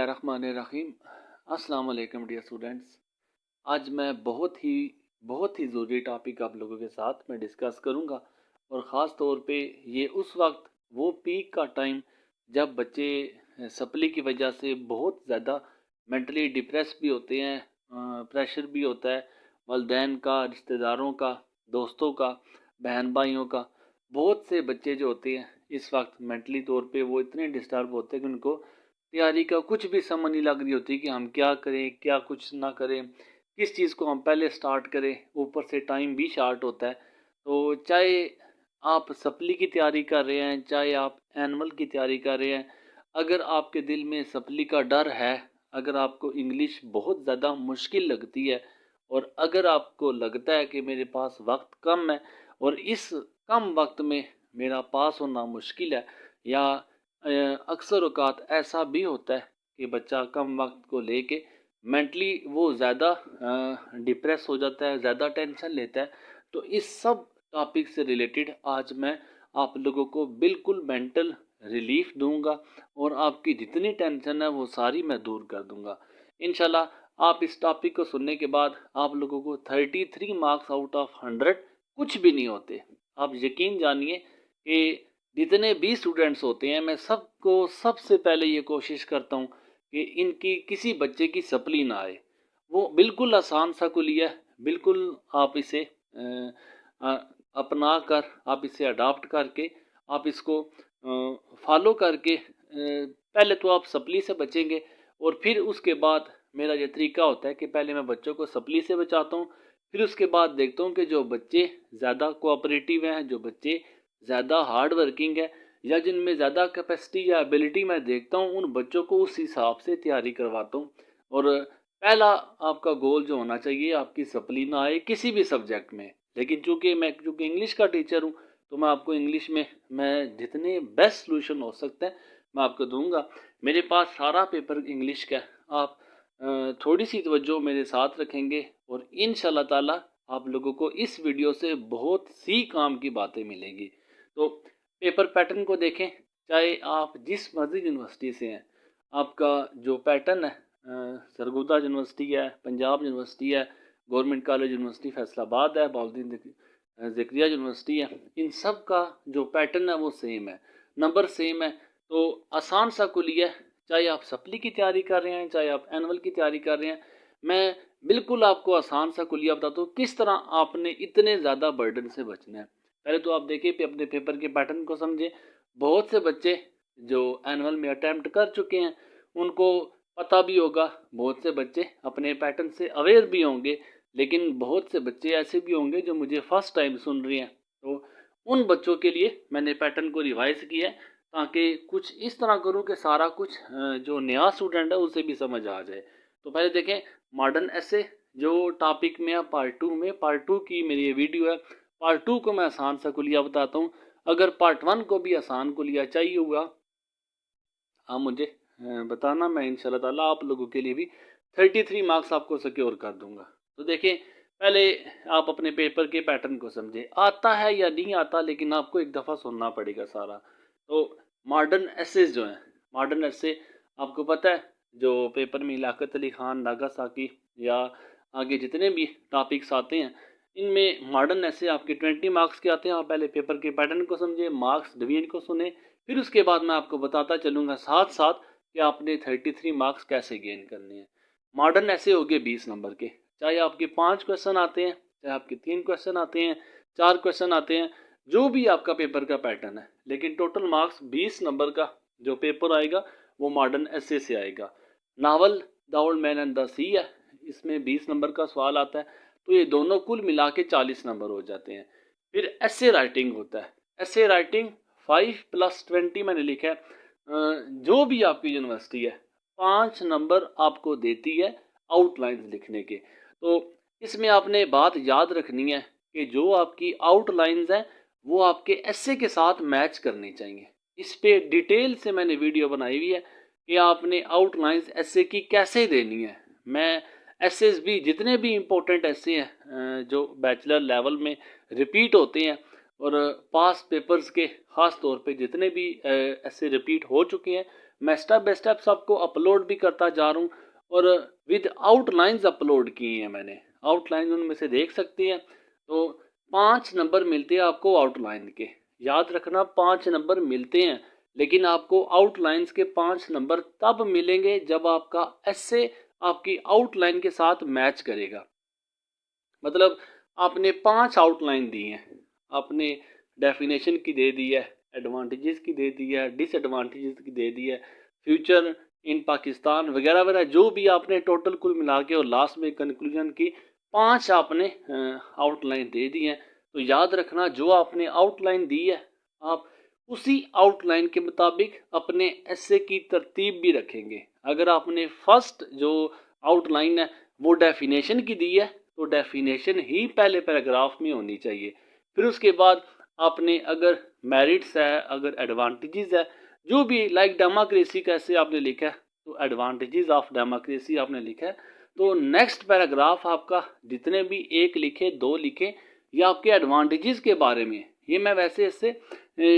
बिस्मिल्लाहिर्रहमानिर्रहीम। अस्सलाम वालेकुम डियर स्टूडेंट्स। आज मैं बहुत ही ज़रूरी टॉपिक आप लोगों के साथ मैं डिस्कस करूंगा और ख़ास तौर पे ये उस वक्त वो पीक का टाइम जब बच्चे सप्ली की वजह से बहुत ज़्यादा मेंटली डिप्रेस भी होते हैं, प्रेशर भी होता है वालिदैन का, रिश्तेदारों का, दोस्तों का, बहन भाइयों का। बहुत से बच्चे जो होते हैं इस वक्त मेंटली तौर पे वो इतने डिस्टर्ब होते हैं कि उनको तैयारी का कुछ भी समझ नहीं लग रही होती कि हम क्या करें, क्या कुछ ना करें, किस चीज़ को हम पहले स्टार्ट करें। ऊपर से टाइम भी शार्ट होता है। तो चाहे आप सप्ली की तैयारी कर रहे हैं, चाहे आप एनुअल की तैयारी कर रहे हैं, अगर आपके दिल में सप्ली का डर है, अगर आपको इंग्लिश बहुत ज़्यादा मुश्किल लगती है और अगर आपको लगता है कि मेरे पास वक्त कम है और इस कम वक्त में मेरा पास होना मुश्किल है, या अक्सर औक़ात ऐसा भी होता है कि बच्चा कम वक्त को लेके मेंटली वो ज़्यादा डिप्रेस हो जाता है, ज़्यादा टेंशन लेता है। तो इस सब टॉपिक से रिलेटेड आज मैं आप लोगों को बिल्कुल मेंटल रिलीफ दूंगा और आपकी जितनी टेंशन है वो सारी मैं दूर कर दूंगा इंशाल्लाह। आप इस टॉपिक को सुनने के बाद आप लोगों को 33 मार्क्स आउट ऑफ 100 कुछ भी नहीं होते। आप यकीन जानिए कि जितने भी स्टूडेंट्स होते हैं मैं सबको सबसे पहले ये कोशिश करता हूँ कि इनकी किसी बच्चे की सप्ली ना आए। वो बिल्कुल आसान सा कुलिया है, बिल्कुल आप इसे अपना कर, आप इसे अडॉप्ट करके, आप इसको फॉलो करके पहले तो आप सप्ली से बचेंगे और फिर उसके बाद मेरा ये तरीका होता है कि पहले मैं बच्चों को सप्ली से बचाता हूँ, फिर उसके बाद देखता हूँ कि जो बच्चे ज़्यादा कोऑपरेटिव हैं, जो बच्चे ज़्यादा हार्ड वर्किंग है या जिनमें ज़्यादा कैपेसिटी या एबिलिटी मैं देखता हूँ, उन बच्चों को उस हिसाब से तैयारी करवाता हूँ। और पहला आपका गोल जो होना चाहिए, आपकी सप्ली ना आए किसी भी सब्जेक्ट में। लेकिन चूँकि इंग्लिश का टीचर हूँ तो मैं आपको इंग्लिश में मैं जितने बेस्ट सोल्यूशन हो सकते हैं मैं आपको दूंगा। मेरे पास सारा पेपर इंग्लिश का है। आप थोड़ी सी तवज्जो मेरे साथ रखेंगे और इंशाल्लाह ताला आप लोगों को इस वीडियो से बहुत सी काम की बातें मिलेंगी। तो पेपर पैटर्न को देखें, चाहे आप जिस मर्जी यूनिवर्सिटी से हैं, आपका जो पैटर्न है सरगोदा यूनिवर्सिटी है, पंजाब यूनिवर्सिटी है, गवर्नमेंट कॉलेज यूनिवर्सिटी फैसलाबाद है, बाउद्दीन ज़िक्रिया यूनिवर्सिटी है, इन सब का जो पैटर्न है वो सेम है, नंबर सेम है। तो आसान सा कुलिया है, चाहे आप सप्ली की तैयारी कर रहे हैं, चाहे आप एनुअल की तैयारी कर रहे हैं, मैं बिल्कुल आपको आसान सा कुलिया बताता हूँ किस तरह आपने इतने ज़्यादा बर्डन से बचना है। पहले तो आप देखिए अपने पेपर के पैटर्न को समझे। बहुत से बच्चे जो एनुअल में अटैम्प्ट कर चुके हैं उनको पता भी होगा, बहुत से बच्चे अपने पैटर्न से अवेयर भी होंगे, लेकिन बहुत से बच्चे ऐसे भी होंगे जो मुझे फर्स्ट टाइम सुन रहे हैं। तो उन बच्चों के लिए मैंने पैटर्न को रिवाइज किया है ताकि कुछ इस तरह करूं कि सारा कुछ जो नया स्टूडेंट है उसे भी समझ आ जाए। तो पहले देखें मॉडर्न ऐसे जो टॉपिक में है पार्ट टू की मेरी ये वीडियो है। पार्ट टू को मैं आसान सा कुलिया बताता हूँ। अगर पार्ट वन को भी आसान कुलिया चाहिए हुआ आप मुझे बताना, मैं इंशाल्लाह ताला आप लोगों के लिए भी 33 मार्क्स आपको सिक्योर कर दूंगा। तो देखिए पहले आप अपने पेपर के पैटर्न को समझे, आता है या नहीं आता लेकिन आपको एक दफ़ा सुनना पड़ेगा सारा। तो मॉडर्न एसेज जो हैं, मॉडर्न एसे आपको पता है जो पेपर में लियाकत अली खान, नागासाकी या आगे जितने भी टॉपिक्स आते हैं, इनमें मॉडर्न ऐसे आपके 20 मार्क्स के आते हैं। आप पहले पेपर के पैटर्न को समझे, मार्क्स डिवीजन को सुने, फिर उसके बाद मैं आपको बताता चलूँगा साथ साथ कि आपने 33 मार्क्स कैसे गेन करने हैं। मॉडर्न ऐसे हो गए 20 नंबर के, चाहे आपके 5 क्वेश्चन आते हैं, चाहे आपके 3 क्वेश्चन आते हैं, 4 क्वेश्चन आते हैं, जो भी आपका पेपर का पैटर्न है, लेकिन टोटल मार्क्स 20 नंबर का जो पेपर आएगा वो मॉडर्न ऐसे से आएगा। Novel the old man and the sea है, इसमें 20 नंबर का सवाल आता है। तो ये दोनों कुल मिला के 40 नंबर हो जाते हैं। फिर ऐसे राइटिंग होता है, ऐसे राइटिंग 5+20 मैंने लिखा है। जो भी आपकी यूनिवर्सिटी है 5 नंबर आपको देती है आउटलाइंस लिखने के। तो इसमें आपने बात याद रखनी है कि जो आपकी आउटलाइंस है वो आपके एसे के साथ मैच करनी चाहिए। इस पे डिटेल से मैंने वीडियो बनाई हुई है कि आपने आउटलाइंस एसे की कैसे देनी है। मैं एसेस भी जितने भी इम्पोर्टेंट ऐसे हैं जो बैचलर लेवल में रिपीट होते हैं और पास पेपर्स के ख़ास तौर पे जितने भी ऐसे रिपीट हो चुके हैं मैं स्टेप बाय स्टेप सबको अपलोड भी करता जा रहा हूँ और विद आउटलाइंस अपलोड किए हैं मैंने। आउटलाइन उनमें से देख सकते हैं। तो 5 नंबर मिलते हैं आपको आउटलाइन के, याद रखना 5 नंबर मिलते हैं, लेकिन आपको आउटलाइंस के 5 नंबर तब मिलेंगे जब आपका एसे आपकी आउटलाइन के साथ मैच करेगा। मतलब आपने 5 आउटलाइन दी हैं, आपने डेफिनेशन की दे दी है, एडवांटेजेस की दे दी है, डिसएडवांटेजेस की दे दी है, फ्यूचर इन पाकिस्तान वगैरह वगैरह जो भी आपने टोटल कुल मिला के और लास्ट में कंक्लूजन की 5 आपने आउटलाइन दे दी हैं। तो याद रखना जो आपने आउटलाइन दी है आप उसी आउटलाइन के मुताबिक अपने एसे की तरतीब भी रखेंगे। अगर आपने फर्स्ट जो आउटलाइन है वो डेफिनेशन की दी है तो डेफिनेशन ही पहले पैराग्राफ में होनी चाहिए। फिर उसके बाद आपने अगर मेरिट्स है, अगर एडवांटेजेस है, जो भी लाइक डेमोक्रेसी कैसे आपने लिखा है तो एडवांटेजेस ऑफ डेमोक्रेसी आपने लिखा है, तो नेक्स्ट पैराग्राफ आपका जितने भी 1 लिखे 2 लिखे ये आपके एडवांटेजेस के बारे में। ये मैं वैसे इससे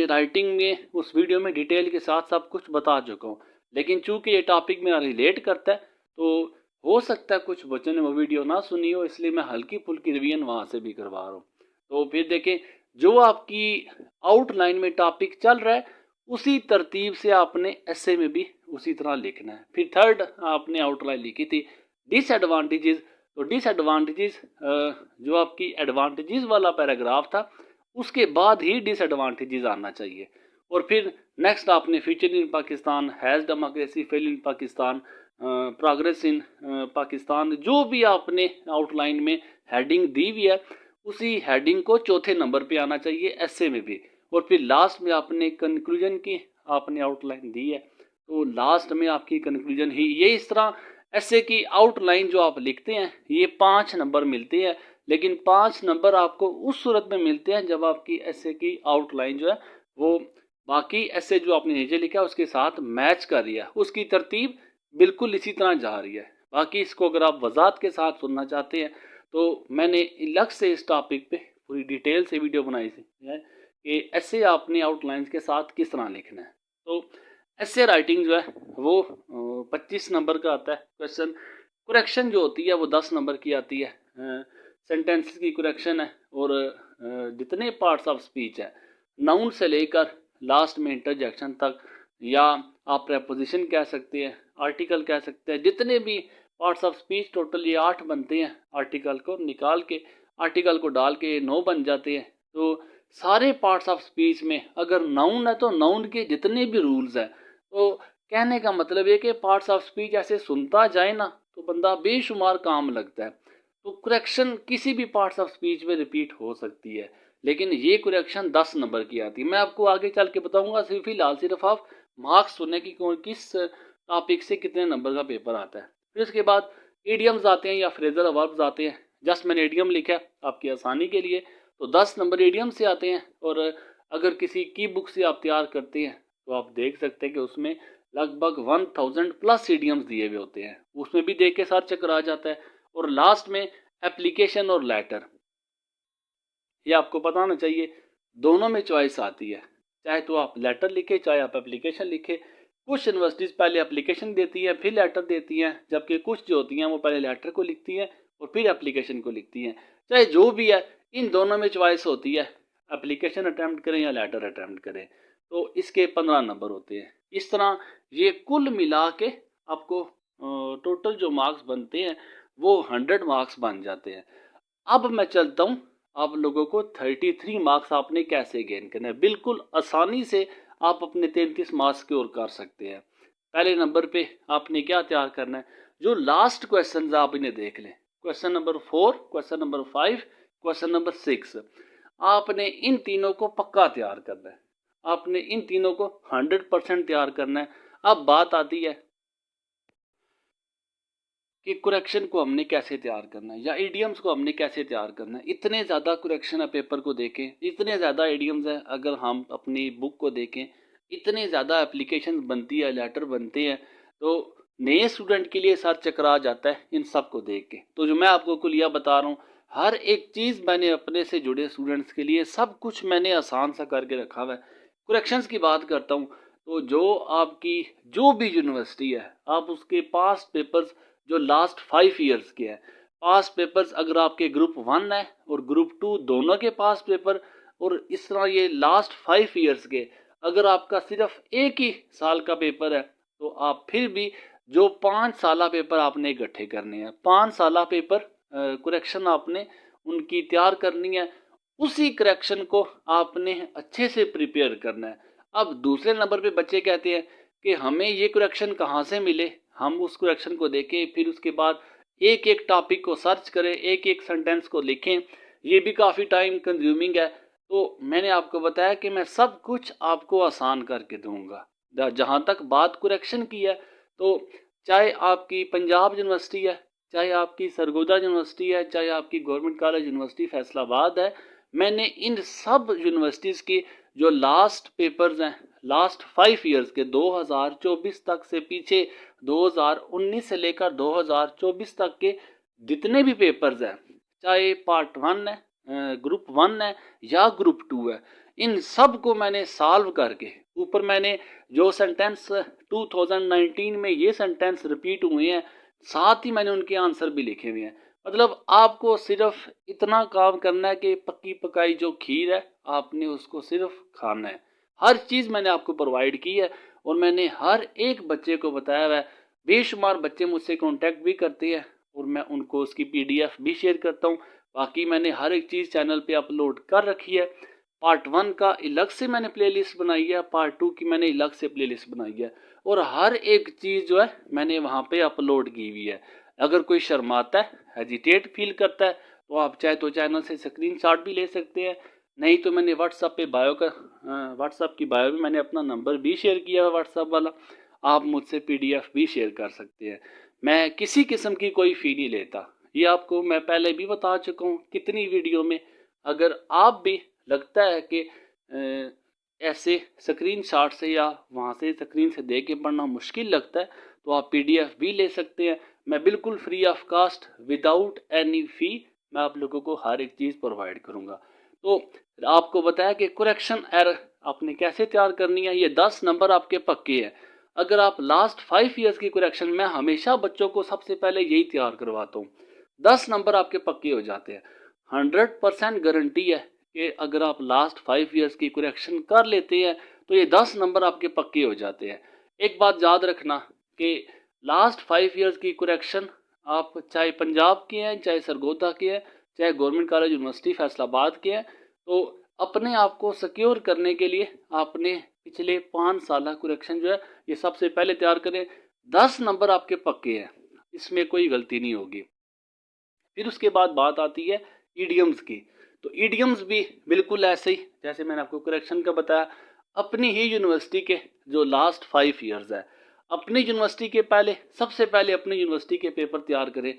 राइटिंग में उस वीडियो में डिटेल के साथ सब कुछ बता चुका हूँ, लेकिन चूंकि ये टॉपिक मेरा रिलेट करता है तो हो सकता है कुछ बच्चों ने वो वीडियो ना सुनी हो, इसलिए मैं हल्की फुल्की रिवीजन वहाँ से भी करवा रहा हूँ। तो फिर देखें जो आपकी आउटलाइन में टॉपिक चल रहा है उसी तरतीब से आपने एसे में भी उसी तरह लिखना है। फिर थर्ड आपने आउटलाइन लिखी थी डिसएडवांटेजेस, तो डिसएडवांटेजेस जो आपकी एडवांटेजेस वाला पैराग्राफ था उसके बाद ही डिसएडवांटेजेस आना चाहिए। और फिर नेक्स्ट आपने future in Pakistan, has democracy fail in Pakistan, progress in Pakistan, जो भी आपने आउटलाइन में हेडिंग दी हुई है उसी हेडिंग को चौथे नंबर पे आना चाहिए एसे में भी। और फिर लास्ट में आपने कंक्लूजन की आपने आउटलाइन दी है तो लास्ट में आपकी कंक्लूजन ही ये इस तरह एसे की आउटलाइन जो आप लिखते हैं ये 5 नंबर मिलते हैं, लेकिन 5 नंबर आपको उस सूरत में मिलते हैं जब आपकी एसे की आउटलाइन जो है वो बाकी एसे जो आपने नीचे लिखा है उसके साथ मैच कर रही है, उसकी तरतीब बिल्कुल इसी तरह जा रही है। बाकी इसको अगर आप वजाहत के साथ सुनना चाहते हैं तो मैंने अलग से इस टॉपिक पे पूरी डिटेल से वीडियो बनाई है कि ऐसे आपने आउटलाइंस के साथ किस तरह लिखना है। तो ऐसे राइटिंग जो है वो 25 नंबर का आता है क्वेश्चन। करेक्शन जो होती है वो 10 नंबर की आती है। सेंटेंसेस की करेक्शन है और जितने पार्ट्स ऑफ स्पीच है नाउन से लेकर लास्ट में इंटरजेक्शन तक, या आप प्रेपोजिशन कह सकते हैं, आर्टिकल कह सकते हैं, जितने भी पार्ट्स ऑफ स्पीच टोटल ये 8 बनते हैं। आर्टिकल को निकाल के आर्टिकल को डाल के 9 बन जाते हैं। तो सारे पार्ट्स ऑफ स्पीच में अगर नाउन है तो नाउन के जितने भी रूल्स हैं, तो कहने का मतलब ये कि पार्ट्स ऑफ स्पीच ऐसे सुनता जाए ना तो बंदा बेशुमार काम लगता है। तो करेक्शन किसी भी पार्ट्स ऑफ स्पीच में रिपीट हो सकती है, लेकिन ये करेक्शन 10 नंबर की आती है। मैं आपको आगे चल के बताऊंगा। फिलहाल सिर्फ आप मार्क्स सुनने की किस टॉपिक से कितने नंबर का पेपर आता है। फिर उसके बाद इडियम्स आते हैं या फ्रेजल वर्ब्स आते हैं। जस्ट मैंने इडियम लिखा है आपकी आसानी के लिए, तो 10 नंबर इडियम से आते हैं। और अगर किसी की बुक से आप तैयार करते हैं तो आप देख सकते हैं कि उसमें लगभग 1000 प्लस इडियम्स दिए हुए होते हैं, उसमें भी देख के साथ चक्कर आ जाता है। और लास्ट में एप्लीकेशन और लेटर, ये आपको पता होना चाहिए, दोनों में चॉइस आती है, चाहे तो आप लेटर लिखे चाहे आप एप्लीकेशन लिखे। कुछ यूनिवर्सिटीज़ पहले एप्लीकेशन देती हैं फिर लेटर देती हैं, जबकि कुछ जो होती हैं वो पहले लेटर को लिखती हैं और फिर एप्लीकेशन को लिखती हैं। चाहे जो भी है, इन दोनों में चॉइस होती है, एप्लीकेशन अटैम्प्ट करें या लेटर अटैम्प्ट करें। तो इसके 15 नंबर होते हैं। इस तरह ये कुल मिला के आपको टोटल जो मार्क्स बनते हैं वो 100 मार्क्स बन जाते हैं। अब मैं चलता हूँ आप लोगों को 33 मार्क्स आपने कैसे गेन करना है। बिल्कुल आसानी से आप अपने 33 मार्क्स स्कोर कर सकते हैं। पहले नंबर पे आपने क्या तैयार करना है, जो लास्ट क्वेश्चन आप इन्हें देख लें। Question number 4, question number 5, question number 6, आपने इन तीनों को पक्का तैयार करना है। आपने इन तीनों को 100% तैयार करना है। अब बात आती है कि करेक्शन को हमने कैसे तैयार करना है या इडियम्स को हमने कैसे तैयार करना है। इतने ज़्यादा करेक्शन है पेपर को देखें, इतने ज़्यादा इडियम्स हैं, अगर हम अपनी बुक को देखें इतने ज़्यादा एप्लीकेशन बनती है, लेटर बनते हैं, तो नए स्टूडेंट के लिए सर चकरा जाता है इन सब को देख के। तो जो मैं आपको कुल बता रहा हूँ, हर एक चीज़ मैंने अपने से जुड़े स्टूडेंट्स के लिए सब कुछ मैंने आसान सा करके रखा हुआ है। करेक्शंस की बात करता हूँ तो जो आपकी जो भी यूनिवर्सिटी है, आप उसके पास्ट पेपर्स जो लास्ट 5 ईयर्स के हैं, पास्ट पेपर्स अगर आपके ग्रुप 1 है और ग्रुप 2 दोनों के पास्ट पेपर, और इस तरह ये लास्ट 5 ईयर्स के, अगर आपका सिर्फ एक ही साल का पेपर है तो आप फिर भी जो 5 साला पेपर आपने इकट्ठे करने हैं, 5 साला पेपर करेक्शन आपने उनकी तैयार करनी है, उसी करेक्शन को आपने अच्छे से प्रिपेयर करना है। अब दूसरे नंबर पे बच्चे कहते हैं कि हमें ये करेक्शन कहाँ से मिले, हम उस करेक्शन को देखें, फिर उसके बाद एक एक टॉपिक को सर्च करें, एक एक सेंटेंस को लिखें, ये भी काफ़ी टाइम कंज्यूमिंग है। तो मैंने आपको बताया कि मैं सब कुछ आपको आसान करके दूंगा। जहाँ तक बात करेक्शन की है, तो चाहे आपकी पंजाब यूनिवर्सिटी है, चाहे आपकी सरगोदा यूनिवर्सिटी है, चाहे आपकी गवर्नमेंट कॉलेज यूनिवर्सिटी फैसलाबाद है, मैंने इन सब यूनिवर्सिटीज़ की जो लास्ट पेपर्स हैं, लास्ट 5 ईयर्स के 2024 तक से पीछे 2019 से लेकर 2024 तक के जितने भी पेपर्स हैं, चाहे पार्ट 1 है, ग्रुप 1 है या ग्रुप 2 है, इन सब को मैंने सॉल्व करके ऊपर मैंने जो सेंटेंस 2019 में ये सेंटेंस रिपीट हुए हैं, साथ ही मैंने उनके आंसर भी लिखे हुए हैं। मतलब आपको सिर्फ इतना काम करना है कि पक्की पकाई जो खीर है आपने उसको सिर्फ खाना है। हर चीज़ मैंने आपको प्रोवाइड की है और मैंने हर एक बच्चे को बताया हुआ है। बेशुमार बच्चे मुझसे कांटेक्ट भी करते हैं और मैं उनको उसकी पीडीएफ भी शेयर करता हूँ। बाकी मैंने हर एक चीज़ चैनल पे अपलोड कर रखी है। पार्ट 1 का अलग से मैंने प्लेलिस्ट बनाई है, पार्ट 2 की मैंने अलग से प्लेलिस्ट बनाई है और हर एक चीज़ जो है मैंने वहाँ पे अपलोड की हुई है। अगर कोई शर्माता है, हेजिटेट फील करता है, तो आप चाहे तो चैनल से स्क्रीनशॉट भी ले सकते हैं, नहीं तो मैंने व्हाट्सएप पे व्हाट्सएप की बायो में मैंने अपना नंबर भी शेयर किया है व्हाट्सएप वाला, आप मुझसे पीडीएफ भी शेयर कर सकते हैं। मैं किसी किस्म की कोई फ़ी नहीं लेता, ये आपको मैं पहले भी बता चुका हूँ कितनी वीडियो में। अगर आप भी लगता है कि ऐसे स्क्रीनशॉट से या वहाँ से स्क्रीन से देख के पढ़ना मुश्किल लगता है, तो आप पीडीएफ भी ले सकते हैं। मैं बिल्कुल free of cost without any fee मैं आप लोगों को हर एक चीज़ प्रोवाइड करूँगा। तो आपको बताया कि करेक्शन एरर आपने कैसे तैयार करनी है। ये 10 नंबर आपके पक्के हैं। अगर आप लास्ट 5 ईयर्स की करेक्शन, मैं हमेशा बच्चों को सबसे पहले यही तैयार करवाता हूँ, 10 नंबर आपके पक्के हो जाते हैं। 100% गारंटी है कि अगर आप लास्ट 5 ईयर्स की करेक्शन कर लेते हैं तो ये 10 नंबर आपके पक्के हो जाते हैं। एक बात याद रखना कि लास्ट 5 ईयर्स की करेक्शन आप चाहे पंजाब के हैं, चाहे सरगोदा के हैं, चाहे गवर्नमेंट कॉलेज यूनिवर्सिटी फैसलाबाद के हैं, तो अपने आप को सिक्योर करने के लिए आपने पिछले 5 साल करेक्शन जो है ये सबसे पहले तैयार करें। 10 नंबर आपके पक्के हैं, इसमें कोई गलती नहीं होगी। फिर उसके बाद बात आती है ईडियम्स की। तो ईडियम्स भी बिल्कुल ऐसे ही जैसे मैंने आपको करेक्शन का बताया, अपनी ही यूनिवर्सिटी के जो लास्ट 5 ईयर्स है, अपनी यूनिवर्सिटी के पहले सबसे पहले अपनी यूनिवर्सिटी के पेपर तैयार करें।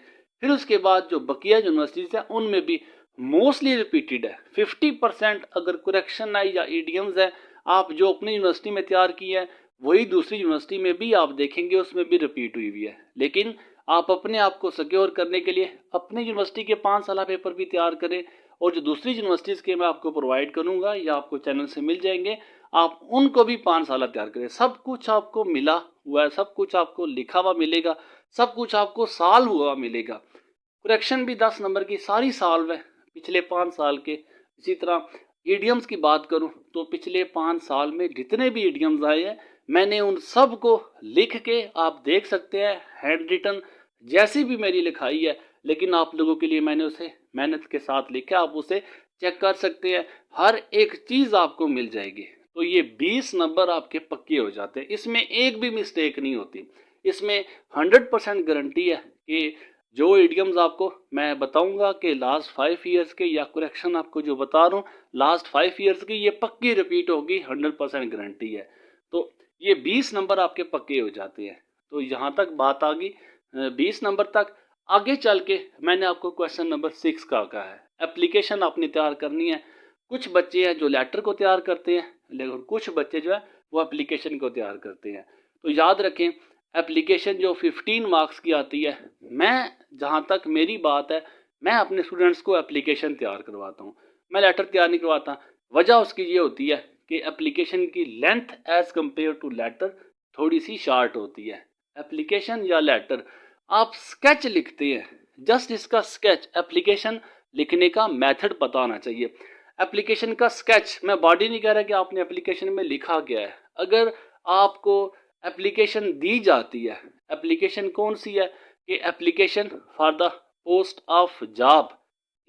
फिर उसके बाद जो बकिया यूनिवर्सिटीज़ हैं उनमें भी मोस्टली रिपीटेड है, 50% अगर करेक्शन है या ईडियम्स है आप जो अपनी यूनिवर्सिटी में तैयार किए हैं वही दूसरी यूनिवर्सिटी में भी आप देखेंगे उसमें भी रिपीट हुई हुई है। लेकिन आप अपने आप को सिक्योर करने के लिए अपनी यूनिवर्सिटी के 5 साल पेपर भी तैयार करें और जो दूसरी यूनिवर्सिटीज़ के मैं आपको प्रोवाइड करूंगा या आपको चैनल से मिल जाएंगे, आप उनको भी 5 साल तैयार करें। सब कुछ आपको मिला हुआ है, सब कुछ आपको लिखा हुआ मिलेगा, सब कुछ आपको सॉल्व हुआ मिलेगा। करेक्शन भी 10 नंबर की सारी सॉल्व है पिछले 5 साल के। इसी तरह ईडियम्स की बात करूं तो पिछले 5 साल में जितने भी ईडियम्स आए हैं मैंने उन सब को लिख के आप देख सकते हैं, हैंड रिटन जैसी भी मेरी लिखाई है, लेकिन आप लोगों के लिए मैंने उसे मेहनत के साथ लिखा, आप उसे चेक कर सकते हैं, हर एक चीज़ आपको मिल जाएगी। तो ये 20 नंबर आपके पक्के हो जाते हैं, इसमें एक भी मिस्टेक नहीं होती। इसमें 100% गारंटी है कि जो इडियम्स आपको मैं बताऊंगा कि लास्ट 5 ईयर्स के या करेक्शन आपको जो बता रहा हूँ लास्ट 5 ईयर्स की, ये पक्की रिपीट होगी, 100% गारंटी है। तो ये 20 नंबर आपके पक्के हो जाते हैं। तो यहाँ तक बात आ गई 20 नंबर तक। आगे चल के मैंने आपको क्वेश्चन नंबर 6 का कहा है, एप्लीकेशन आपने तैयार करनी है। कुछ बच्चे हैं जो लेटर को तैयार करते हैं, लेकिन कुछ बच्चे जो है वो एप्लीकेशन को तैयार करते हैं। तो याद रखें एप्लीकेशन जो 15 मार्क्स की आती है, मैं जहाँ तक मेरी बात है मैं अपने स्टूडेंट्स को एप्लीकेशन तैयार करवाता हूँ, मैं लेटर तैयार नहीं करवाता। वजह उसकी ये होती है कि एप्लीकेशन की length as compare to letter थोड़ी सी शार्ट होती है। एप्लीकेशन या लेटर आप स्केच लिखते हैं, जस्ट इसका स्केच, एप्लीकेशन लिखने का मेथड पता होना चाहिए। एप्लीकेशन का स्केच, मैं बॉडी नहीं कह रहा कि आपने एप्लीकेशन में लिखा क्या है। अगर आपको एप्लीकेशन दी जाती है, एप्लीकेशन कौन सी है कि application for the post of job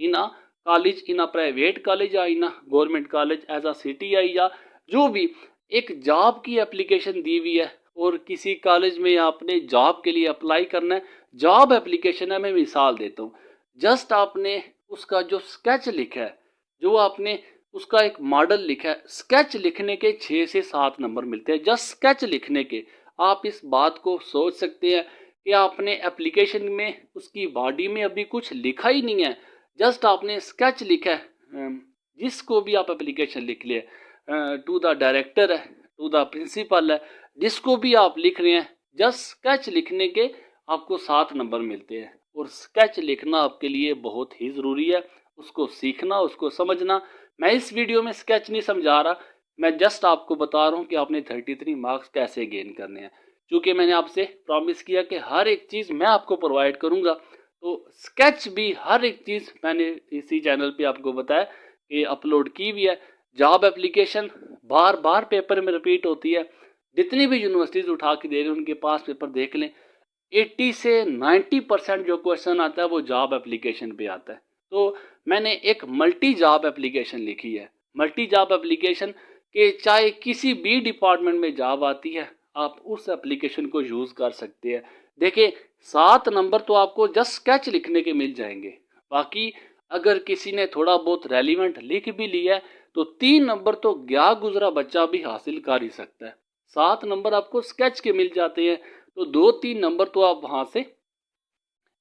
in a college, in a private college या in a government college as a CTI, या जो भी एक जॉब की एप्लीकेशन दी हुई है और किसी कॉलेज में आपने जॉब के लिए अप्लाई करना है, जॉब एप्लीकेशन है। मैं मिसाल देता हूँ, जस्ट आपने उसका जो स्केच लिखा है, जो आपने उसका एक मॉडल लिखा है, स्केच लिखने के 6 से 7 नंबर मिलते हैं, जस्ट स्केच लिखने के। आप इस बात को सोच सकते हैं कि आपने एप्लीकेशन में उसकी बॉडी में अभी कुछ लिखा ही नहीं है, जस्ट आपने स्केच लिखा है। जिसको भी आप एप्लीकेशन लिख ले, टू द डायरेक्टर है, टू द प्रिंसिपल है, जिसको भी आप लिख रहे हैं, जस्ट स्केच लिखने के आपको 7 नंबर मिलते हैं। और स्केच लिखना आपके लिए बहुत ही ज़रूरी है, उसको सीखना, उसको समझना। मैं इस वीडियो में स्केच नहीं समझा रहा, मैं जस्ट आपको बता रहा हूँ कि आपने 33 मार्क्स कैसे गेन करने हैं। क्योंकि मैंने आपसे प्रॉमिस किया कि हर एक चीज़ मैं आपको प्रोवाइड करूँगा, तो स्केच भी हर एक चीज़ मैंने इसी चैनल पे आपको बताया कि अपलोड की भी है। जॉब एप्लीकेशन बार बार पेपर में रिपीट होती है, जितनी भी यूनिवर्सिटीज़ उठा के दे रहे हैं उनके पास पेपर देख लें, 80 से 90% जो क्वेश्चन आता है वो जॉब एप्लीकेशन पे आता है। तो मैंने एक मल्टी जॉब एप्लीकेशन लिखी है, मल्टी जॉब एप्लीकेशन के चाहे किसी भी डिपार्टमेंट में जॉब आती है, आप उस एप्लीकेशन को यूज़ कर सकते हैं। देखिए 7 नंबर तो आपको जस्ट स्केच लिखने के मिल जाएंगे, बाकी अगर किसी ने थोड़ा बहुत रेलिवेंट लिख भी लिया है तो 3 नंबर तो गया गुजरा बच्चा भी हासिल कर ही सकता है। 7 नंबर आपको स्केच के मिल जाते हैं, तो 2-3 नंबर तो आप वहाँ से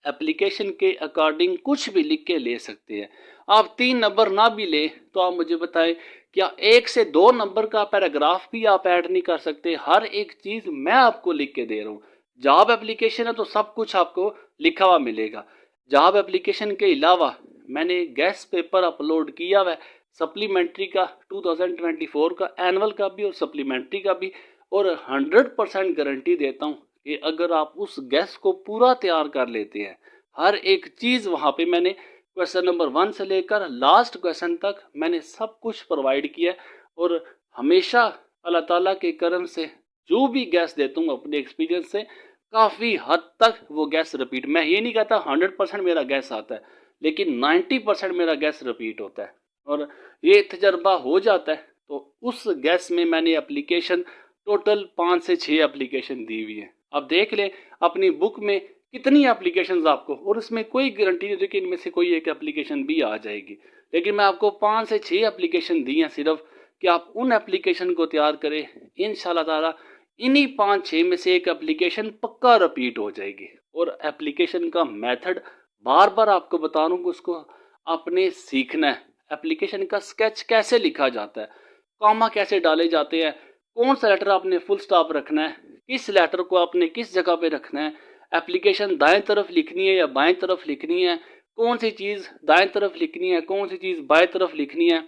एप्लीकेशन के अकॉर्डिंग कुछ भी लिख के ले सकते हैं। आप 3 नंबर ना भी ले तो आप मुझे बताएं, क्या 1 से 2 नंबर का पैराग्राफ भी आप ऐड नहीं कर सकते? हर एक चीज़ मैं आपको लिख के दे रहा हूँ। जॉब एप्लीकेशन है तो सब कुछ आपको लिखा हुआ मिलेगा। जॉब एप्लीकेशन के अलावा मैंने गेस्ट पेपर अपलोड किया हुआ है, सप्लीमेंट्री का 2024 का, एनुअल का भी और सप्लीमेंट्री का भी, और 100% गारंटी देता हूँ कि अगर आप उस गेस्ट को पूरा तैयार कर लेते हैं, हर एक चीज़ वहाँ पे मैंने क्वेश्चन नंबर 1 से लेकर लास्ट क्वेश्चन तक मैंने सब कुछ प्रोवाइड किया। और हमेशा अल्लाह ताला के करम से जो भी गैस देता हूँ अपने एक्सपीरियंस से, काफ़ी हद तक वो गैस रिपीट, मैं ये नहीं कहता 100% मेरा गैस आता है, लेकिन 90% मेरा गैस रिपीट होता है। और ये तजर्बा हो जाता है तो उस गैस में मैंने एप्लीकेशन टोटल 5 से 6 एप्लीकेशन दी हुई है। अब देख लें अपनी बुक में कितनी एप्लीकेशंस आपको, और उसमें कोई गारंटी नहीं कि इनमें से कोई एक एप्लीकेशन भी आ जाएगी, लेकिन मैं आपको 5 से 6 एप्लीकेशन दी हैं सिर्फ कि आप उन एप्लीकेशन को तैयार करें। इंशाल्लाह ताला इन्हीं 5-6 में से एक एप्लीकेशन पक्का रिपीट हो जाएगी। और एप्लीकेशन का मेथड बार बार आपको बता रहा हूँ, उसको आपने सीखना है। एप्लीकेशन का स्केच कैसे लिखा जाता है, कॉमा कैसे डाले जाते हैं, कौन सा लेटर आपने फुल स्टॉप रखना है, किस लेटर को आपने किस जगह पे रखना है, एप्लीकेशन दाएं तरफ लिखनी है या बाएं तरफ लिखनी है, कौन सी चीज़ दाएं तरफ लिखनी है, कौन सी चीज़ बाएं तरफ लिखनी है,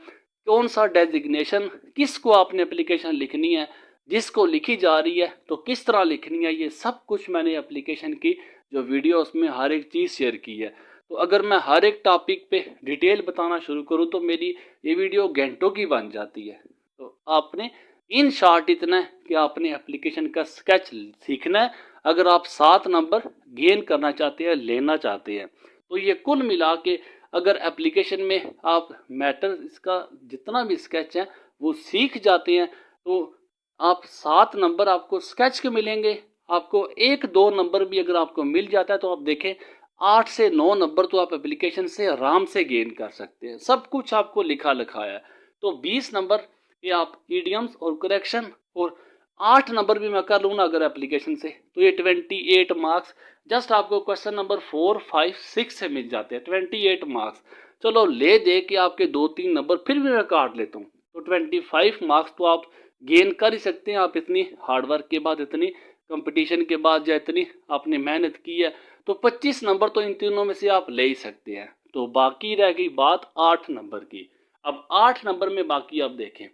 कौन सा डेजिग्नेशन किसको आपने एप्लीकेशन लिखनी है, जिसको लिखी जा रही है तो किस तरह लिखनी है, ये सब कुछ मैंने एप्लीकेशन की जो वीडियो उसमें हर एक चीज़ शेयर की है। तो अगर मैं हर एक टॉपिक पे डिटेल बताना शुरू करूँ तो मेरी ये वीडियो घंटों की बन जाती है। तो आपने इन शॉर्ट इतना है कि आपने एप्लीकेशन का स्केच सीखना है अगर आप 7 नंबर गेन करना चाहते हैं, लेना चाहते हैं। तो ये कुल मिला के अगर एप्लीकेशन में आप मैटर इसका जितना भी स्केच है वो सीख जाते हैं तो आप 7 नंबर आपको स्केच के मिलेंगे। आपको 1-2 नंबर भी अगर आपको मिल जाता है तो आप देखें 8 से 9 नंबर तो आप एप्लीकेशन से आराम से गेन कर सकते हैं। सब कुछ आपको लिखा लिखाया है। तो 20 नंबर ये आप ईडियम्स और करेक्शन, और 8 नंबर भी मैं कर लूँ ना अगर एप्लीकेशन से, तो ये 28 मार्क्स जस्ट आपको क्वेश्चन नंबर 4, 5, 6 से मिल जाते हैं। 28 मार्क्स चलो ले दे के आपके 2-3 नंबर फिर भी मैं काट लेता हूँ, तो 25 मार्क्स तो आप गेन कर ही सकते हैं। आप इतनी हार्डवर्क के बाद, इतनी कंपटीशन के बाद, या इतनी आपने मेहनत की है, तो 25 नंबर तो इन तीनों में से आप ले ही सकते हैं। तो बाकी रह गई बात 8 नंबर की। अब 8 नंबर में बाकी आप देखें,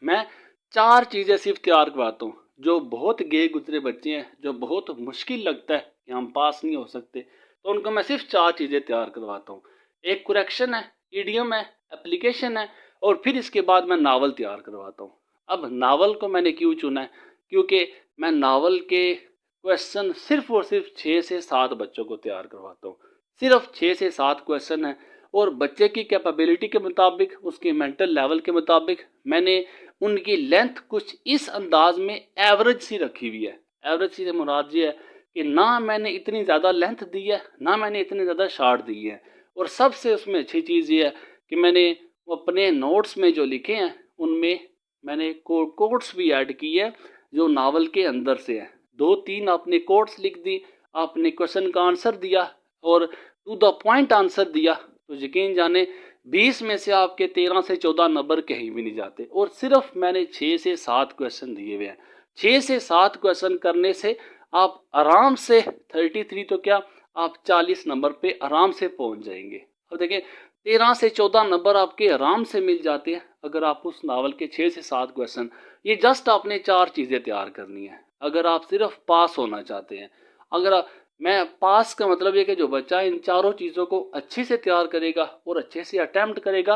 मैं 4 चीज़ें सिर्फ तैयार करवाता हूँ। जो बहुत गए गुजरे बच्चे हैं, जो बहुत मुश्किल लगता है कि हम पास नहीं हो सकते, तो उनको मैं सिर्फ 4 चीज़ें तैयार करवाता हूँ। एक करेक्शन है, इडियम है, एप्लीकेशन है और फिर इसके बाद मैं नावल तैयार करवाता हूँ। अब नावल को मैंने क्यों चुना है? क्योंकि मैं नावल के क्वेश्चन सिर्फ और सिर्फ 6 से 7 बच्चों को तैयार करवाता हूँ। सिर्फ 6 से 7 क्वेश्चन है और बच्चे की कैपेबिलिटी के मुताबिक, उसके मेंटल लेवल के मुताबिक मैंने उनकी लेंथ कुछ इस अंदाज में एवरेज सी रखी हुई है। एवरेज सी से मुराद ये है कि ना मैंने इतनी ज़्यादा लेंथ दी है, ना मैंने इतनी ज़्यादा शार्ट दी है। और सबसे उसमें अच्छी चीज़ ये है कि मैंने अपने नोट्स में जो लिखे हैं उनमें मैंने कोट्स भी ऐड की है जो नावल के अंदर से है। 2-3 आपने कोट्स लिख दी, आपने क्वेश्चन का आंसर दिया और टू द पॉइंट आंसर दिया, तो यकीन जाने 20 में से आपके 13 से 14 नंबर कहीं भी नहीं जाते। और सिर्फ मैंने 6 से 7 क्वेश्चन दिए हुए हैं। 6 से 7 क्वेश्चन करने से आप आराम से 33 तो क्या, आप 40 नंबर पे आराम से पहुंच जाएंगे। अब देखिए 13 से 14 नंबर आपके आराम से मिल जाते हैं अगर आप उस नावल के 6 से 7 क्वेश्चन, ये जस्ट आपने 4 चीज़ें तैयार करनी है अगर आप सिर्फ पास होना चाहते हैं। अगर मैं पास का मतलब ये कि जो बच्चा इन चारों चीज़ों को अच्छे से तैयार करेगा और अच्छे से अटेम्प्ट करेगा,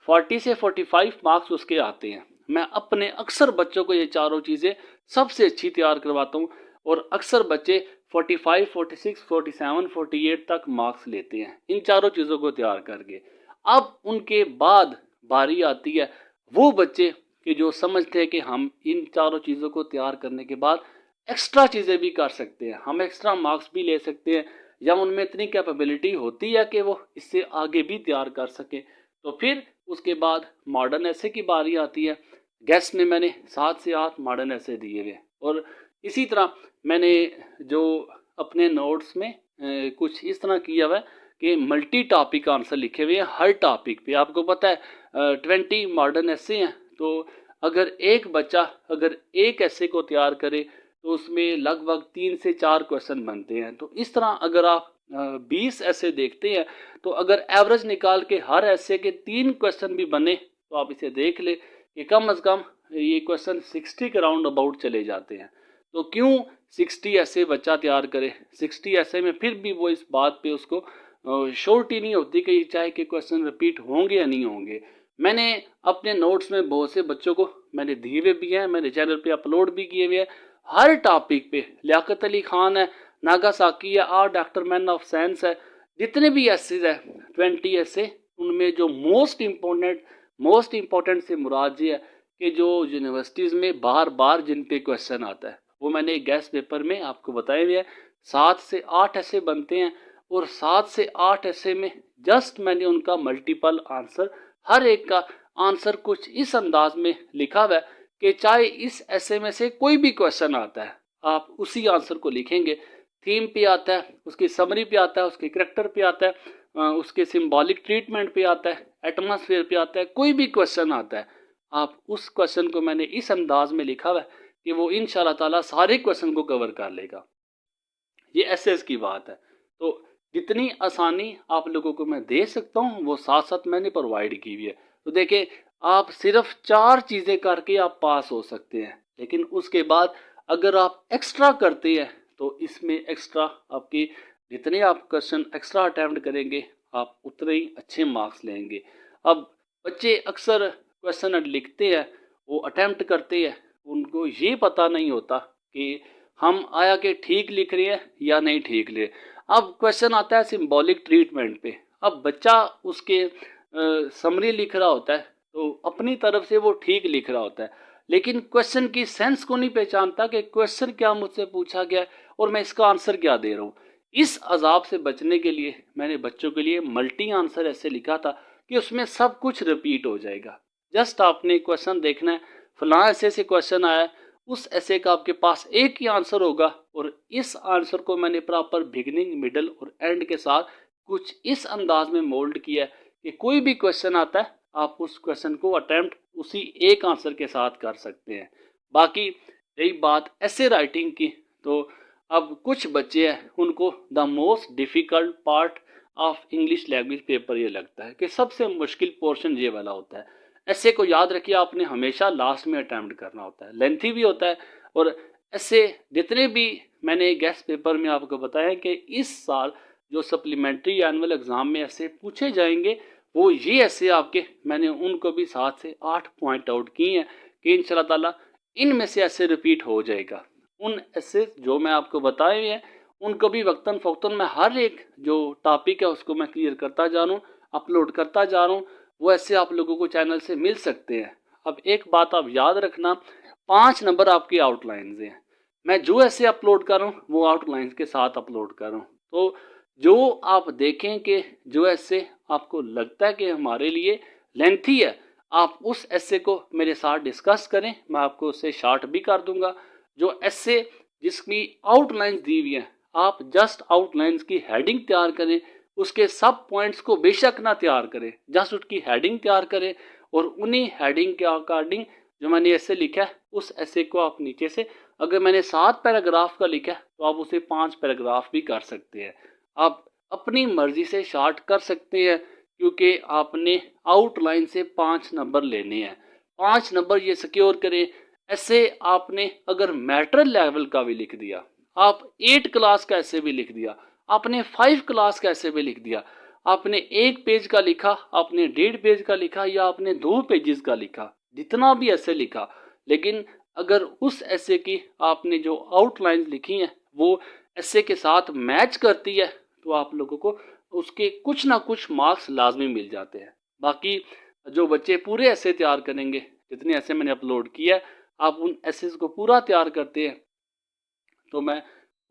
40 से 45 मार्क्स उसके आते हैं। मैं अपने अक्सर बच्चों को ये चारों चीज़ें सबसे अच्छी तैयार करवाता हूँ और अक्सर बच्चे 45, 46, 47, 48 तक मार्क्स लेते हैं इन चारों चीज़ों को तैयार करके। अब उनके बाद बारी आती है वो बच्चे कि जो समझते हैं कि हम इन चारों चीज़ों को तैयार करने के बाद एक्स्ट्रा चीज़ें भी कर सकते हैं, हम एक्स्ट्रा मार्क्स भी ले सकते हैं, या उनमें इतनी कैपेबिलिटी होती है कि वो इससे आगे भी तैयार कर सकें। तो फिर उसके बाद मॉडर्न ऐसे की बारी आती है। गेस्ट में मैंने 7 से 8 मॉडर्न ऐसे दिए हुए और इसी तरह मैंने जो अपने नोट्स में कुछ इस तरह किया हुआ है कि मल्टी टॉपिक आंसर लिखे हुए हैं हर टॉपिक पे। आपको पता है 20 मॉडर्न ऐसे हैं, तो अगर एक बच्चा अगर एक ऐसे को तैयार करे तो उसमें लगभग 3 से 4 क्वेश्चन बनते हैं। तो इस तरह अगर आप 20 ऐसे देखते हैं तो अगर एवरेज निकाल के हर ऐसे के 3 क्वेश्चन भी बने तो आप इसे देख ले कि कम से कम ये क्वेश्चन 60 के राउंड अबाउट चले जाते हैं। तो क्यों 60 ऐसे बच्चा तैयार करे? 60 ऐसे में फिर भी वो इस बात पे उसको श्योरिटी नहीं होती कि चाहे कि क्वेश्चन रिपीट होंगे या नहीं होंगे। मैंने अपने नोट्स में बहुत से बच्चों को मैंने दिए हुए भी हैं, मैंने चैनल पे अपलोड भी किए हुए हैं। हर टॉपिक पे लियाकत अली खान है, नागासाकी है, डॉक्टर मैन ऑफ साइंस है, जितने भी एसेज है 20 ऐसे, उनमें जो मोस्ट इम्पोर्टेंट से मुराद ये है कि जो यूनिवर्सिटीज़ में बार बार जिन पे क्वेश्चन आता है वो मैंने गेस्ट पेपर में आपको बताए हुए हैं। 7 से 8 ऐसे बनते हैं और 7 से 8 ऐसे में जस्ट मैंने उनका मल्टीपल आंसर, हर एक का आंसर कुछ इस अंदाज में लिखा हुआ है कि चाहे इस ऐसे में से कोई भी क्वेश्चन आता है आप उसी आंसर को लिखेंगे। थीम पे आता है, उसकी समरी पे आता है, उसके करेक्टर पे आता है, उसके सिंबॉलिक ट्रीटमेंट पे आता है, एटमॉस्फेयर पे आता है, कोई भी क्वेश्चन आता है आप उस क्वेश्चन को मैंने इस अंदाज में लिखा हुआ है कि वो इंशाल्लाह ताला सारे क्वेश्चन को कवर कर लेगा। ये एसएस की बात है। तो जितनी आसानी आप लोगों को मैं दे सकता हूँ वो साथ साथ मैंने प्रोवाइड की हुई है। तो देखिए आप सिर्फ 4 चीज़ें करके आप पास हो सकते हैं, लेकिन उसके बाद अगर आप एक्स्ट्रा करते हैं तो इसमें एक्स्ट्रा आपकी जितने आप क्वेश्चन एक्स्ट्रा अटैम्प्ट करेंगे आप उतने ही अच्छे मार्क्स लेंगे। अब बच्चे अक्सर क्वेश्चन लिखते हैं, वो अटैम्प्ट करते हैं, उनको ये पता नहीं होता कि हम आया कि ठीक लिख रहे हैं या नहीं ठीक लिख। अब क्वेश्चन आता है सिंबॉलिक ट्रीटमेंट पे। अब बच्चा उसके समरी लिख रहा होता है तो अपनी तरफ से वो ठीक लिख रहा होता है, लेकिन क्वेश्चन की सेंस को नहीं पहचानता कि क्वेश्चन क्या मुझसे पूछा गया है और मैं इसका आंसर क्या दे रहा हूँ। इस अजाब से बचने के लिए मैंने बच्चों के लिए मल्टी आंसर ऐसे लिखा था कि उसमें सब कुछ रिपीट हो जाएगा। जस्ट आपने क्वेश्चन देखना है, फलां ऐसे से क्वेश्चन आया है, उस ऐसे का आपके पास एक ही आंसर होगा और इस आंसर को मैंने प्रॉपर बिगिनिंग, मिडल और एंड के साथ कुछ इस अंदाज में मोल्ड किया है कि कोई भी क्वेश्चन आता है आप उस क्वेश्चन को अटेम्प्ट उसी एक आंसर के साथ कर सकते हैं। बाकी रही बात ऐसे राइटिंग की, तो अब कुछ बच्चे हैं उनको the most difficult part of English language paper ये लगता है कि सबसे मुश्किल पोर्शन ये वाला होता है। ऐसे को याद रखिए, आपने हमेशा लास्ट में अटैम्प्ट करना होता है, लेंथी भी होता है। और ऐसे जितने भी मैंने गेस्ट पेपर में आपको बताया कि इस साल जो सप्लीमेंट्री एनुअल एग्ज़ाम में ऐसे पूछे जाएंगे, वो ये ऐसे आपके मैंने उनको भी 7 से 8 पॉइंट आउट किए हैं कि इंशाल्लाह ताला इनमें से ऐसे रिपीट हो जाएगा। उन ऐसे जो मैं आपको बताए हुए हैं उनको भी वक्तन फ़ौक्तन मैं हर एक जो टॉपिक है उसको मैं क्लियर करता जा रहा हूँ, अपलोड करता जा रहा हूँ। वो ऐसे आप लोगों को चैनल से मिल सकते हैं। अब एक बात आप याद रखना, 5 नंबर आपकी आउटलाइंस हैं। मैं जो ऐसे अपलोड कर रहा हूँ वो आउटलाइंस के साथ अपलोड कर रहा हूँ। तो जो आप देखें कि जो ऐसे आपको लगता है कि हमारे लिए लेंथी है, आप उस ऐसे को मेरे साथ डिस्कस करें, मैं आपको उससे शार्ट भी कर दूंगा। जो ऐसे जिसकी आउटलाइंस दी हुई है, आप जस्ट आउटलाइंस की हेडिंग तैयार करें, उसके सब पॉइंट्स को बेशक ना तैयार करें, जस्ट उसकी हेडिंग तैयार करें और उन्हीं हेडिंग के अकॉर्डिंग जो मैंने ऐसे लिखा है उस ऐसे को आप नीचे से, अगर मैंने 7 पैराग्राफ का लिखा है तो आप उसे 5 पैराग्राफ भी कर सकते हैं। आप अपनी मर्जी से शार्ट कर सकते हैं क्योंकि आपने आउटलाइन से 5 नंबर लेने हैं। 5 नंबर ये सिक्योर करें। ऐसे आपने अगर मैटर लेवल का भी लिख दिया, आप 8 क्लास का ऐसे भी लिख दिया, आपने 5 क्लास का ऐसे भी लिख दिया, आपने 1 पेज का लिखा, आपने 1.5 पेज का लिखा या आपने 2 पेजेस का लिखा, जितना भी ऐसे लिखा, लेकिन अगर उस ऐसे की आपने जो आउटलाइन लिखी है वो ऐसे के साथ मैच करती है तो आप लोगों को उसके कुछ ना कुछ मार्क्स लाजमी मिल जाते हैं। बाकी जो बच्चे पूरे ऐसे तैयार करेंगे, जितने ऐसे मैंने अपलोड किया है, आप उन ऐसे को पूरा तैयार करते हैं तो मैं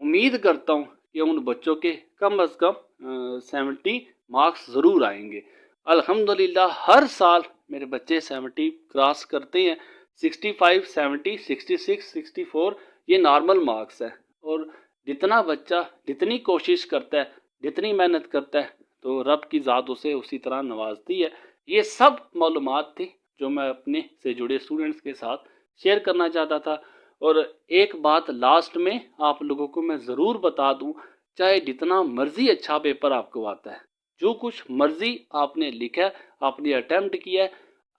उम्मीद करता हूँ कि उन बच्चों के कम से कम 70 मार्क्स ज़रूर आएंगे। अल्हम्दुलिल्लाह हर साल मेरे बच्चे 70 क्रॉस करते हैं। 65, 70, 66, 64 ये नॉर्मल मार्क्स है। और जितना बच्चा जितनी कोशिश करता है, जितनी मेहनत करता है, तो रब की ज़ात उसे उसी तरह नवाजती है। ये सब मालूमात थी जो मैं अपने से जुड़े स्टूडेंट्स के साथ शेयर करना चाहता था। और एक बात लास्ट में आप लोगों को मैं ज़रूर बता दूं, चाहे जितना मर्जी अच्छा पेपर आपको आता है, जो कुछ मर्जी आपने लिखा है, आपने अटेम्प्ट किया है,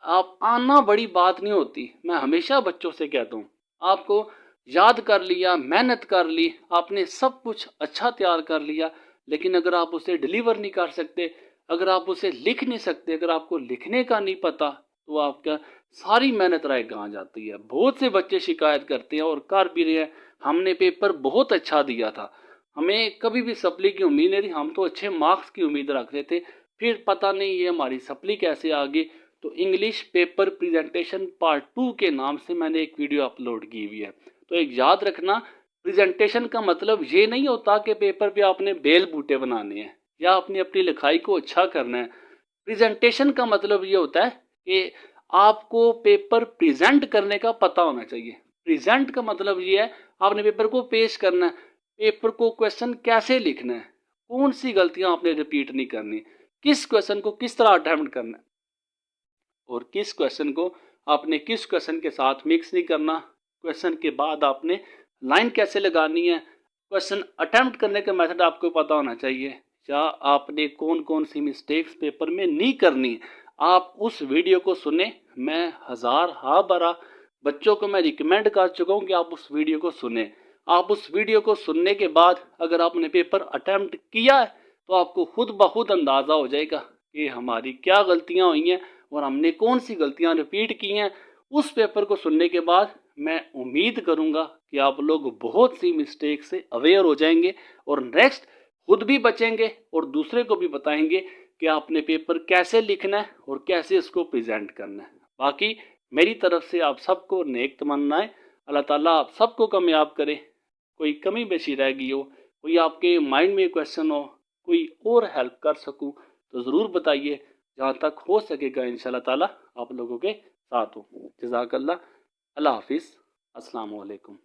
आप आना बड़ी बात नहीं होती। मैं हमेशा बच्चों से कहता हूँ, आपको याद कर लिया, मेहनत कर ली, आपने सब कुछ अच्छा तैयार कर लिया, लेकिन अगर आप उसे डिलीवर नहीं कर सकते, अगर आप उसे लिख नहीं सकते, अगर आपको लिखने का नहीं पता, तो आपका सारी मेहनत राय कहाँ जाती है। बहुत से बच्चे शिकायत करते हैं और कर भी रहे हैं, हमने पेपर बहुत अच्छा दिया था, हमें कभी भी सप्ली की उम्मीद नहीं थी, हम तो अच्छे मार्क्स की उम्मीद रख रहे थे, फिर पता नहीं ये हमारी सप्ली कैसे आ गई। तो इंग्लिश पेपर प्रेजेंटेशन पार्ट 2 के नाम से मैंने एक वीडियो अपलोड की हुई है। तो एक याद रखना, प्रेजेंटेशन का मतलब ये नहीं होता कि पेपर पे आपने बेल बूटे बनाने हैं या आपने अपनी लिखाई को अच्छा करना है। प्रेजेंटेशन का मतलब ये होता है कि आपको पेपर प्रेजेंट करने का पता होना चाहिए। प्रेजेंट का मतलब ये है आपने पेपर को पेश करना है, पेपर को क्वेश्चन कैसे लिखना है, कौन सी गलतियां आपने रिपीट नहीं करनी, किस क्वेश्चन को किस तरह अटेम्प्ट करना है और किस क्वेश्चन को आपने किस क्वेश्चन के साथ मिक्स नहीं करना, क्वेश्चन के बाद आपने लाइन कैसे लगानी है, क्वेश्चन अटेम्प्ट करने का मेथड आपको पता होना चाहिए, या आपने कौन कौन सी मिस्टेक्स पेपर में नहीं करनी। आप उस वीडियो को सुने, मैं हजार बारह बच्चों को मैं रिकमेंड कर चुका हूँ कि आप उस वीडियो को सुने। आप उस वीडियो को सुनने के बाद अगर आपने पेपर अटेम्प्ट किया है तो आपको खुद ब खुद अंदाज़ा हो जाएगा कि हमारी क्या गलतियाँ हुई हैं और हमने कौन सी गलतियाँ रिपीट की हैं। उस पेपर को सुनने के बाद मैं उम्मीद करूँगा कि आप लोग बहुत सी मिस्टेक से अवेयर हो जाएंगे और नेक्स्ट खुद भी बचेंगे और दूसरे को भी बताएंगे कि आपने पेपर कैसे लिखना है और कैसे इसको प्रेजेंट करना है। बाकी मेरी तरफ से आप सबको नेक तमन्नाएं, अल्लाह ताला आप सबको कामयाब करे। कोई कमी बेशी रह गई हो, कोई आपके माइंड में क्वेश्चन हो, कोई और हेल्प कर सकूं तो ज़रूर बताइए, जहाँ तक हो सकेगा इंशाल्लाह ताला आप लोगों के साथ हूँ। जज़ाकल्लाह। अल्लाह हाफिज़। अस्सलाम वालेकुम।